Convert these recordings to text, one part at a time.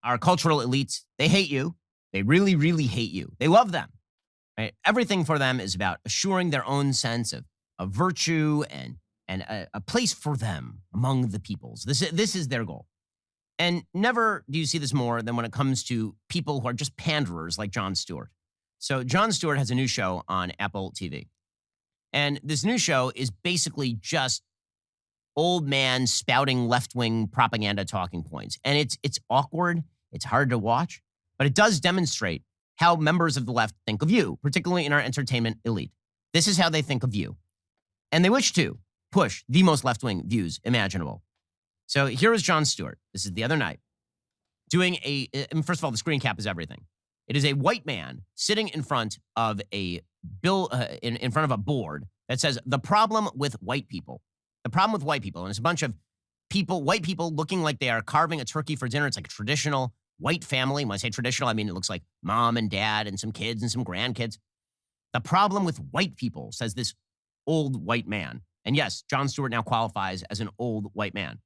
our cultural elites, they hate you. They really, really hate you. They love them. Right? Everything for them is about assuring their own sense of virtue and a place for them among the peoples. This is their goal. And never do you see this more than when it comes to people who are just panderers like Jon Stewart. So Jon Stewart has a new show on Apple TV. And this new show is basically just old man spouting left-wing propaganda talking points. And it's awkward. It's hard to watch. But it does demonstrate how members of the left think of you, particularly in our entertainment elite. This is how they think of you. And they wish to push the most left-wing views imaginable. So here is Jon Stewart. This is the other night doing first of all, the screen cap is everything. It is a white man sitting in front of a in front of a board that says, the problem with white people. The problem with white people. And it's a bunch of people, white people looking like they are carving a turkey for dinner. It's like a traditional white family. When I say traditional, I mean it looks like mom and dad and some kids and some grandkids. The problem with white people, says this old white man. And yes, Jon Stewart now qualifies as an old white man.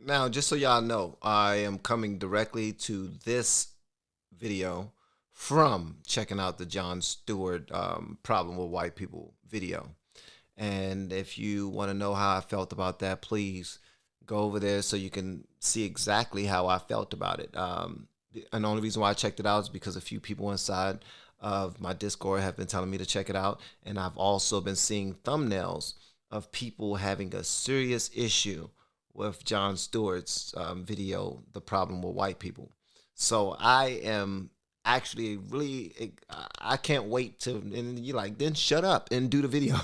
Now, just so y'all know, I am coming directly to this video from checking out the Jon Stewart problem with white people video. And if you want to know how I felt about that, please go over there so you can see exactly how I felt about it. And the only reason why I checked it out is because a few people inside of my Discord have been telling me to check it out. And I've also been seeing thumbnails of people having a serious issue with Jon Stewart's video, The Problem with White People. So I am actually really, I can't wait to, and you're like, then shut up and do the video.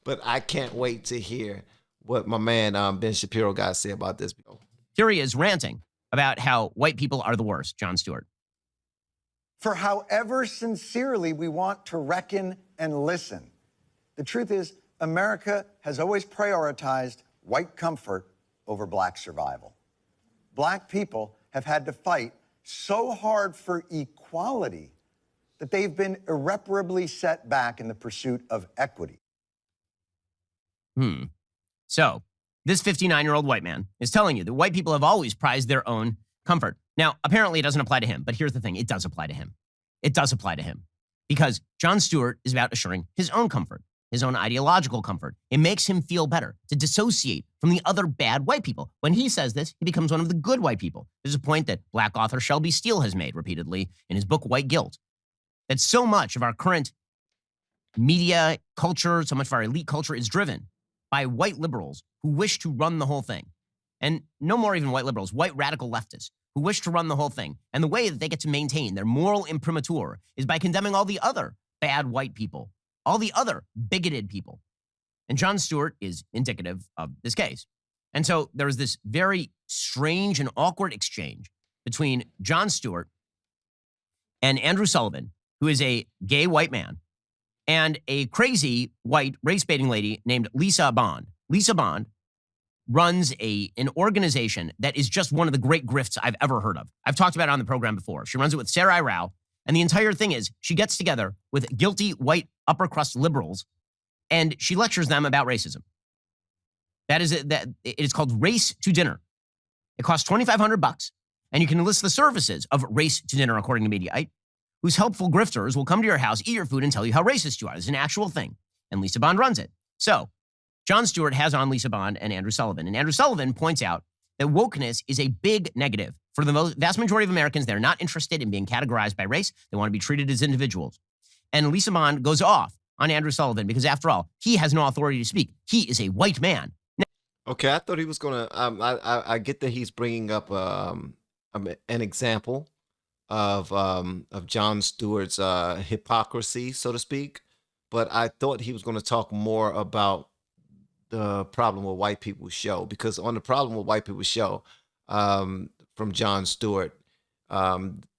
But I can't wait to hear what my man Ben Shapiro got to say about this. Here he is ranting about how white people are the worst, Jon Stewart. For however sincerely we want to reckon and listen, the truth is America has always prioritized white comfort over black survival. Black people have had to fight so hard for equality that they've been irreparably set back in the pursuit of equity. So this 59-year-old white man is telling you that white people have always prized their own comfort. Now, apparently it doesn't apply to him, but here's the thing. It does apply to him. It does apply to him because Jon Stewart is about assuring his own comfort, his own ideological comfort. It makes him feel better to dissociate from the other bad white people. When he says this, he becomes one of the good white people. There's a point that black author Shelby Steele has made repeatedly in his book, White Guilt, that so much of our current media culture, so much of our elite culture is driven by white liberals who wish to run the whole thing. And no more even white liberals, white radical leftists who wish to run the whole thing. And the way that they get to maintain their moral imprimatur is by condemning all the other bad white people, all the other bigoted people. And Jon Stewart is indicative of this case. And so there was this very strange and awkward exchange between Jon Stewart and Andrew Sullivan, who is a gay white man, and a crazy white race-baiting lady named Lisa Bond. Lisa Bond runs an organization that is just one of the great grifts I've ever heard of. I've talked about it on the program before. She runs it with Sarai Rao, and the entire thing is she gets together with guilty white upper crust liberals, and she lectures them about racism. That is it is called Race to Dinner. It costs $2,500, and you can enlist the services of Race to Dinner, according to Mediaite, whose helpful grifters will come to your house, eat your food, and tell you how racist you are. It's an actual thing, and Lisa Bond runs it. So Jon Stewart has on Lisa Bond and Andrew Sullivan, and Andrew Sullivan points out that wokeness is a big negative. For the vast majority of Americans, they're not interested in being categorized by race. They want to be treated as individuals. And Lisa Bond goes off on Andrew Sullivan because, after all, he has no authority to speak. He is a white man. Okay, I thought he was going to, I get that he's bringing up an example of Jon Stewart's hypocrisy, so to speak. But I thought he was going to talk more about the Problem with White People show, because on the Problem with White People show from Jon Stewart,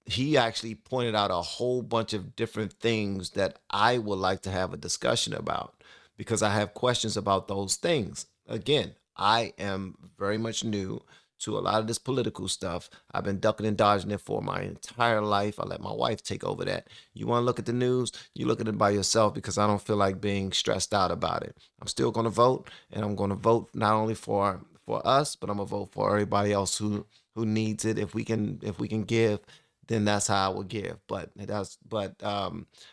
he actually pointed out a whole bunch of different things that I would like to have a discussion about, because I have questions about those things. Again, I am very much new to a lot of this political stuff. I've been ducking and dodging it for my entire life. I let my wife take over that. You want to look at the news, you look at it by yourself, because I don't feel like being stressed out about it. I'm still going to vote, and I'm going to vote not only for us, but I'm going to vote for everybody else who who needs it. If we can give, then that's how I would give. But I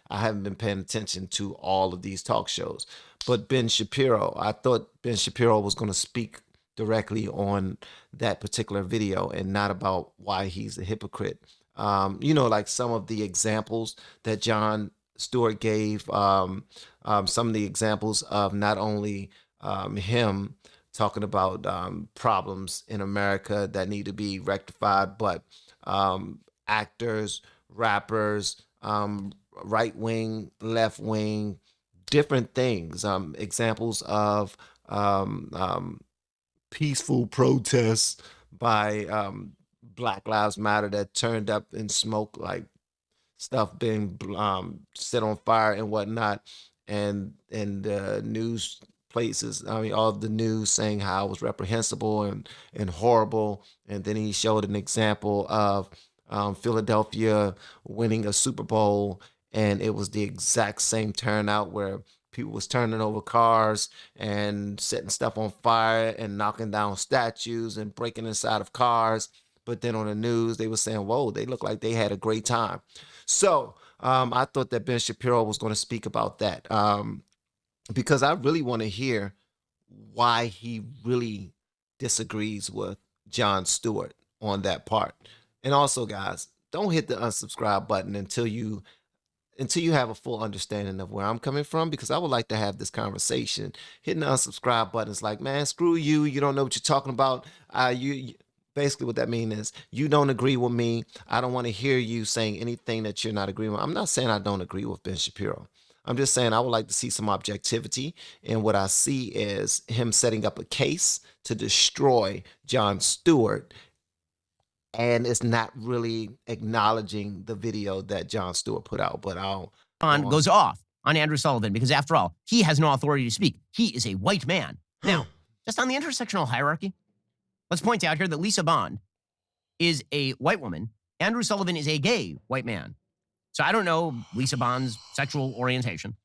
haven't been paying attention to all of these talk shows. But Ben Shapiro, I thought Ben Shapiro was going to speak directly on that particular video and not about why he's a hypocrite. Like some of the examples that Jon Stewart gave, some of the examples of not only him talking about problems in America that need to be rectified, but actors, rappers, right wing, left wing, different things, examples of peaceful protests by Black Lives Matter that turned up in smoke, like stuff being set on fire and whatnot, and news places. I mean, all of the news saying how it was reprehensible and horrible. And then he showed an example of Philadelphia winning a Super Bowl, and it was the exact same turnout where people was turning over cars and setting stuff on fire and knocking down statues and breaking inside of cars. But then on the news, they were saying, whoa, they look like they had a great time. So I thought that Ben Shapiro was going to speak about that because I really want to hear why he really disagrees with Jon Stewart on that part. And also, guys, don't hit the unsubscribe button until you have a full understanding of where I'm coming from, because I would like to have this conversation. Hitting the unsubscribe button is like, man, screw you. You don't know what you're talking about. Basically what that means is you don't agree with me. I don't want to hear you saying anything that you're not agreeing with. I'm not saying I don't agree with Ben Shapiro. I'm just saying I would like to see some objectivity. And what I see is him setting up a case to destroy Jon Stewart. And it's not really acknowledging the video that Jon Stewart put out. But goes off on Andrew Sullivan because, after all, he has no authority to speak. He is a white man. Now, just on the intersectional hierarchy, let's point out here that Lisa Bond is a white woman. Andrew Sullivan is a gay white man. So I don't know Lisa Bond's sexual orientation,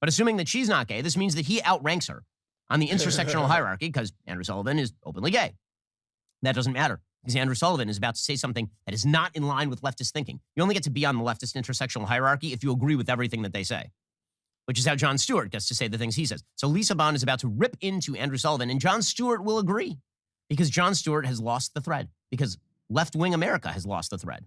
but assuming that she's not gay, this means that he outranks her on the intersectional hierarchy because Andrew Sullivan is openly gay. That doesn't matter because Andrew Sullivan is about to say something that is not in line with leftist thinking. You only get to be on the leftist intersectional hierarchy if you agree with everything that they say, which is how Jon Stewart gets to say the things he says. So Lisa Bond is about to rip into Andrew Sullivan, and Jon Stewart will agree because Jon Stewart has lost the thread, because left-wing America has lost the thread.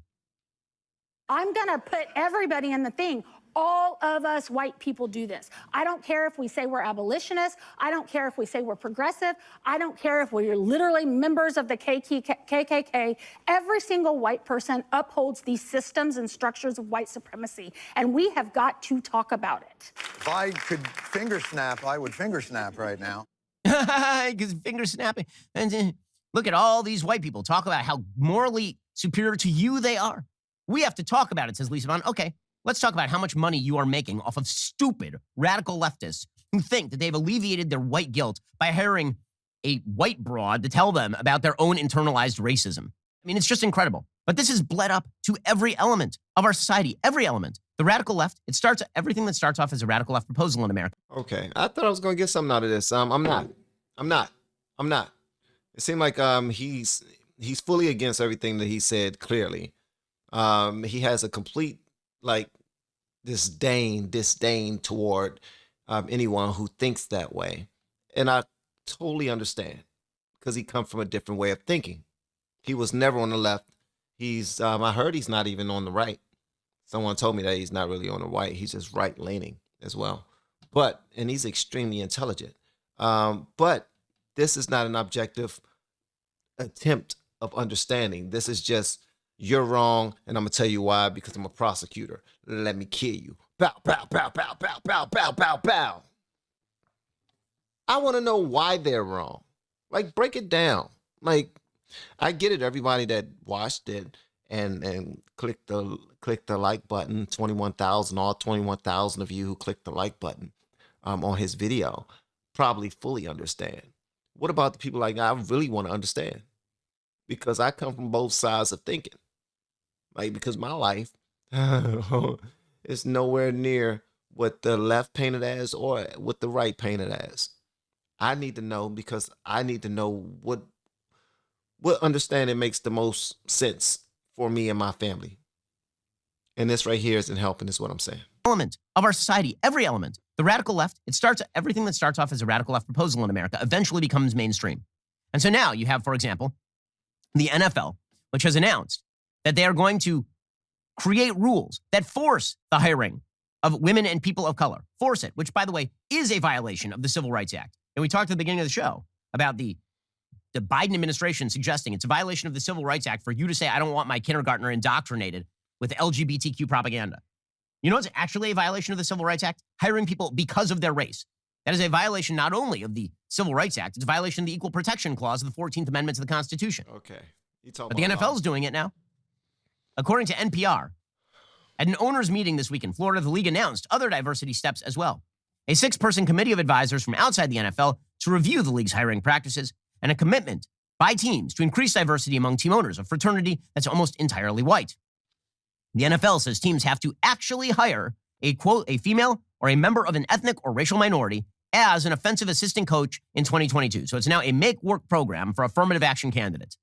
I'm going to put everybody in the thing. All of us white people do this. I don't care if we say we're abolitionists. I don't care if we say we're progressive. I don't care if we're literally members of the KKK. Every single white person upholds these systems and structures of white supremacy, and we have got to talk about it. If I could finger snap, I would finger snap right now. Because finger snapping. And look at all these white people talk about how morally superior to you they are. We have to talk about it, says Lisa Bond. Okay, let's talk about how much money you are making off of stupid radical leftists who think that they've alleviated their white guilt by hiring a white broad to tell them about their own internalized racism. I mean, it's just incredible. But this has bled up to every element of our society, every element. The radical left, everything that starts off as a radical left proposal in America. Okay, I thought I was going to get something out of this. I'm not. It seemed like he's fully against everything that he said clearly. He has a complete disdain toward anyone who thinks that way. And I totally understand because he comes from a different way of thinking. He was never on the left. I heard he's not even on the right. Someone told me that he's not really on the right. He's just right leaning as well. And he's extremely intelligent. But this is not an objective attempt of understanding. This is just, you're wrong, and I'm going to tell you why, because I'm a prosecutor. Let me kill you. Bow, bow, bow, bow, bow, bow, bow, bow, bow. I want to know why they're wrong. Break it down. I get it, everybody that watched it and clicked the like button, 21,000, all 21,000 of you who clicked the like button on his video probably fully understand. What about the people I really want to understand? Because I come from both sides of thinking. Because my life is nowhere near what the left painted as or what the right painted as. I need to know because I need to know what what understanding makes the most sense for me and my family. And this right here isn't helping, is what I'm saying. Element of our society, every element. The radical left, everything that starts off as a radical left proposal in America eventually becomes mainstream. And so now you have, for example, the NFL, which has announced that they are going to create rules that force the hiring of women and people of color. Force it, which, by the way, is a violation of the Civil Rights Act. And we talked at the beginning of the show about the Biden administration suggesting it's a violation of the Civil Rights Act for you to say, I don't want my kindergartner indoctrinated with LGBTQ propaganda. You know what's actually a violation of the Civil Rights Act? Hiring people because of their race. That is a violation not only of the Civil Rights Act, it's a violation of the Equal Protection Clause of the 14th Amendment to the Constitution. Okay. But the NFL is doing it now. According to NPR, at an owners' meeting this week in Florida, the league announced other diversity steps as well. A 6-person committee of advisors from outside the NFL to review the league's hiring practices, and a commitment by teams to increase diversity among team owners, a fraternity that's almost entirely white. The NFL says teams have to actually hire a, quote, a female or a member of an ethnic or racial minority as an offensive assistant coach in 2022. So it's now a make-work program for affirmative action candidates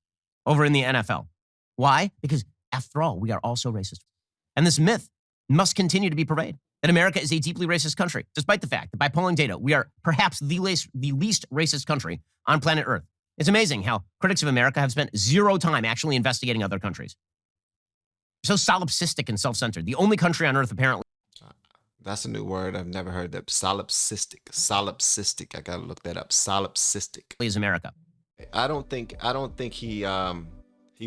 over in the NFL. Why? Because after all, we are also racist. And this myth must continue to be pervaded, that America is a deeply racist country, despite the fact that by polling data, we are perhaps the least racist country on planet Earth. It's amazing how critics of America have spent zero time actually investigating other countries. So solipsistic and self-centered. The only country on Earth, apparently. That's a new word. I've never heard that. Solipsistic. Solipsistic. I got to look that up. Solipsistic. Is America. I don't think he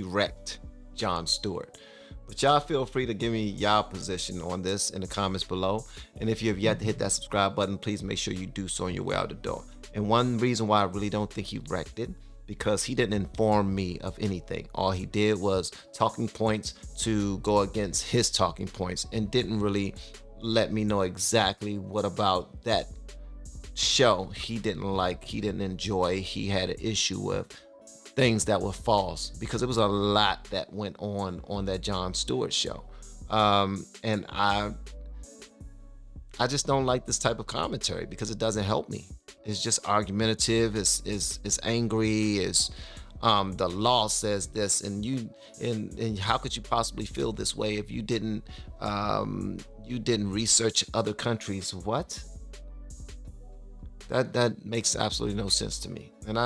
wrecked Jon Stewart. But y'all feel free to give me y'all position on this in the comments below. And if you have yet to hit that subscribe button, please make sure you do so on your way out the door. And one reason why I really don't think he wrecked it, because he didn't inform me of anything. All he did was talking points to go against his talking points and didn't really let me know exactly what about that show he didn't like, he didn't enjoy, he had an issue with, things that were false, because it was a lot that went on that Jon Stewart show. And I just don't like this type of commentary because it doesn't help me. It's just argumentative, it's angry, it's the law says this, and how could you possibly feel this way if you didn't research other countries? What? That makes absolutely no sense to me. And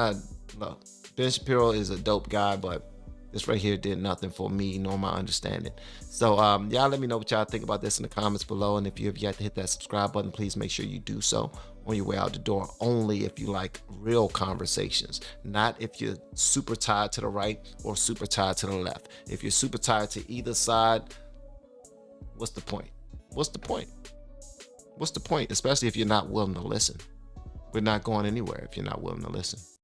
look, Ben Shapiro is a dope guy, but this right here did nothing for me nor my understanding. So y'all let me know what y'all think about this in the comments below. And if you have yet to hit that subscribe button, please make sure you do so on your way out the door. Only if you like real conversations, not if you're super tied to the right or super tied to the left. If you're super tied to either side, what's the point? What's the point? What's the point? Especially if you're not willing to listen. We're not going anywhere if you're not willing to listen.